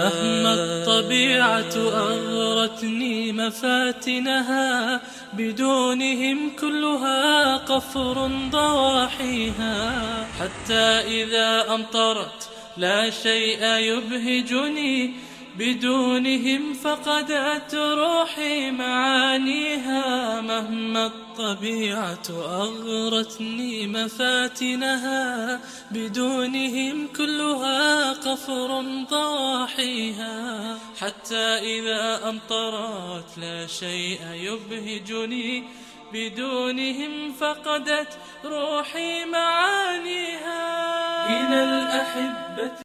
مهما الطبيعة أغرتني مفاتنها، بدونهم كلها قفر ضواحيها. حتى إذا أمطرت لا شيء يبهجني، بدونهم فقدت روحي معانيها. مهما الطبيعة أغرتني مفاتنها، بدونهم كلها قفر ضواحيها. حتى إذا أمطرت لا شيء يبهجني، بدونهم فقدت روحي معانيها. إلى الأحبة